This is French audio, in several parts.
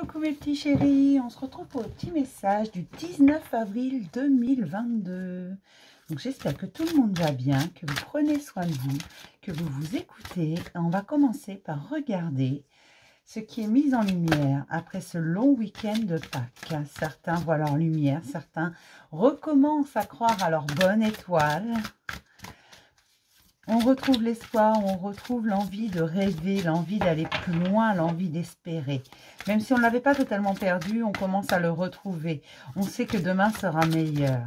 Coucou mes petits chéris, on se retrouve pour le petit message du 19 avril 2022. Donc j'espère que tout le monde va bien, que vous prenez soin de vous, que vous vous écoutez. Et on va commencer par regarder ce qui est mis en lumière après ce long week-end de Pâques. Certains voient leur lumière, certains recommencent à croire à leur bonne étoile. On retrouve l'espoir, on retrouve l'envie de rêver, l'envie d'aller plus loin, l'envie d'espérer. Même si on ne l'avait pas totalement perdu, on commence à le retrouver. On sait que demain sera meilleur.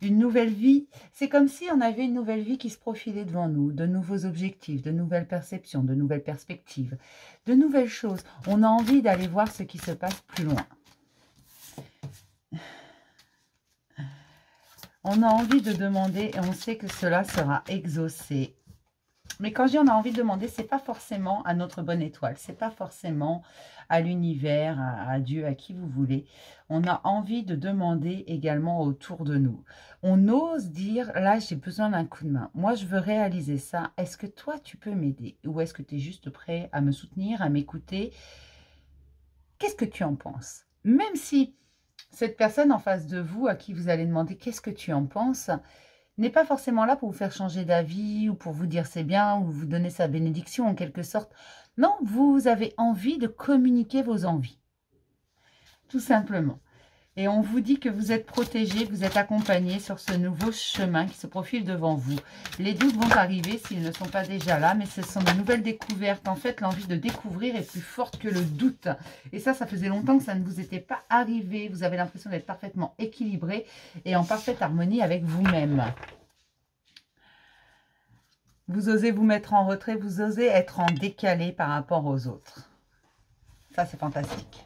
Une nouvelle vie, c'est comme si on avait une nouvelle vie qui se profilait devant nous, de nouveaux objectifs, de nouvelles perceptions, de nouvelles perspectives, de nouvelles choses. On a envie d'aller voir ce qui se passe plus loin. On a envie de demander et on sait que cela sera exaucé. Mais quand je dis on a envie de demander, ce n'est pas forcément à notre bonne étoile, ce n'est pas forcément à l'univers, à Dieu, à qui vous voulez. On a envie de demander également autour de nous. On ose dire, là j'ai besoin d'un coup de main. Moi je veux réaliser ça. Est-ce que toi tu peux m'aider? Ou est-ce que tu es juste prêt à me soutenir, à m'écouter? Qu'est-ce que tu en penses? Même si cette personne en face de vous, à qui vous allez demander qu'est-ce que tu en penses, n'est pas forcément là pour vous faire changer d'avis ou pour vous dire c'est bien ou vous donner sa bénédiction en quelque sorte. Non, vous avez envie de communiquer vos envies. Tout simplement. Et on vous dit que vous êtes protégé, vous êtes accompagné sur ce nouveau chemin qui se profile devant vous. Les doutes vont arriver s'ils ne sont pas déjà là, mais ce sont de nouvelles découvertes. En fait, l'envie de découvrir est plus forte que le doute. Et ça faisait longtemps que ça ne vous était pas arrivé. Vous avez l'impression d'être parfaitement équilibré et en parfaite harmonie avec vous-même. Vous osez vous mettre en retrait, vous osez être en décalé par rapport aux autres. Ça, c'est fantastique.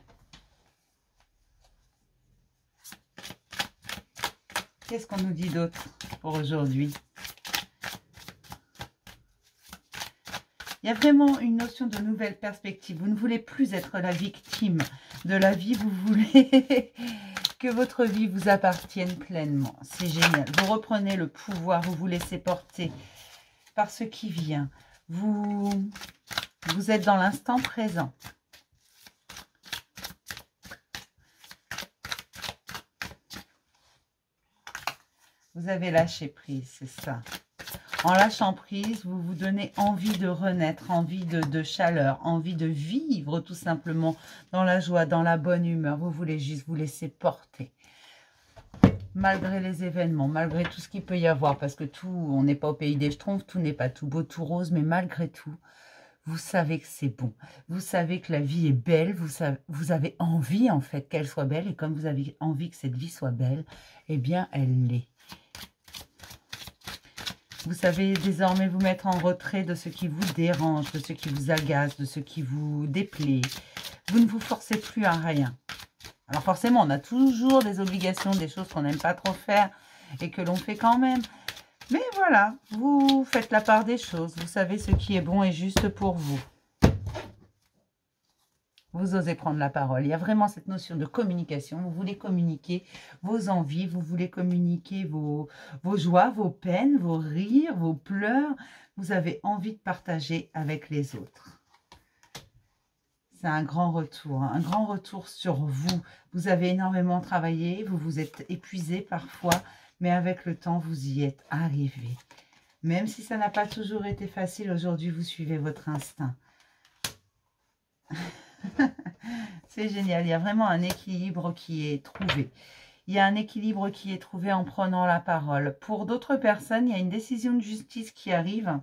Qu'est-ce qu'on nous dit d'autre pour aujourd'hui? Il y a vraiment une notion de nouvelle perspective. Vous ne voulez plus être la victime de la vie. Vous voulez que votre vie vous appartienne pleinement. C'est génial. Vous reprenez le pouvoir. Vous vous laissez porter par ce qui vient. Vous êtes dans l'instant présent. Vous avez lâché prise, c'est ça. En lâchant prise, vous vous donnez envie de renaître, envie de chaleur, envie de vivre tout simplement dans la joie, dans la bonne humeur. Vous voulez juste vous laisser porter. Malgré les événements, malgré tout ce qu'il peut y avoir, parce que tout, on n'est pas au pays des Schtroumpfs, tout n'est pas tout beau, tout rose, mais malgré tout, vous savez que c'est bon. Vous savez que la vie est belle, vous avez envie en fait qu'elle soit belle, et comme vous avez envie que cette vie soit belle, eh bien elle l'est. Vous savez désormais vous mettre en retrait de ce qui vous dérange, de ce qui vous agace, de ce qui vous déplaît. Vous ne vous forcez plus à rien. Alors forcément, on a toujours des obligations, des choses qu'on n'aime pas trop faire et que l'on fait quand même. Mais voilà, vous faites la part des choses. Vous savez ce qui est bon et juste pour vous. Vous osez prendre la parole. Il y a vraiment cette notion de communication. Vous voulez communiquer vos envies, vous voulez communiquer vos joies, vos peines, vos rires, vos pleurs. Vous avez envie de partager avec les autres. C'est un grand retour sur vous. Vous avez énormément travaillé, vous vous êtes épuisé parfois, mais avec le temps, vous y êtes arrivé. Même si ça n'a pas toujours été facile, aujourd'hui, vous suivez votre instinct. C'est génial, il y a vraiment un équilibre qui est trouvé. Il y a un équilibre qui est trouvé en prenant la parole. Pour d'autres personnes, il y a une décision de justice qui arrive,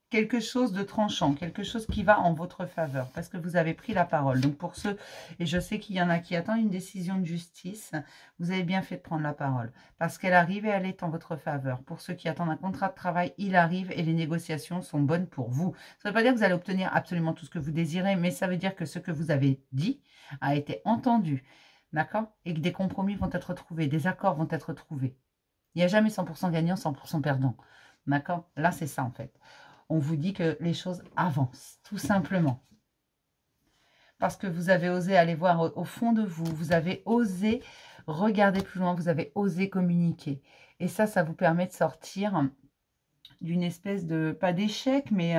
quelque chose de tranchant, quelque chose qui va en votre faveur, parce que vous avez pris la parole. Donc pour ceux, et je sais qu'il y en a qui attendent une décision de justice, vous avez bien fait de prendre la parole, parce qu'elle arrive et elle est en votre faveur. Pour ceux qui attendent un contrat de travail, il arrive et les négociations sont bonnes pour vous. Ça ne veut pas dire que vous allez obtenir absolument tout ce que vous désirez, mais ça veut dire que ce que vous avez dit a été entendu, d'accord? Et que des compromis vont être trouvés, des accords vont être trouvés. Il n'y a jamais 100% gagnant, 100% perdant, d'accord? Là, c'est ça en fait. On vous dit que les choses avancent, tout simplement. Parce que vous avez osé aller voir au fond de vous, vous avez osé regarder plus loin, vous avez osé communiquer. Et ça vous permet de sortir d'une espèce de, pas d'échec, mais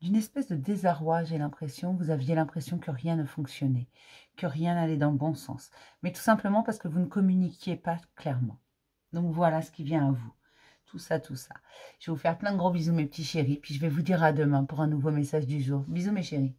d'une espèce de désarroi, j'ai l'impression. Vous aviez l'impression que rien ne fonctionnait, que rien n'allait dans le bon sens. Mais tout simplement parce que vous ne communiquiez pas clairement. Donc voilà ce qui vient à vous. Tout ça, tout ça. Je vais vous faire plein de gros bisous, mes petits chéris. Puis je vais vous dire à demain pour un nouveau message du jour. Bisous, mes chéris.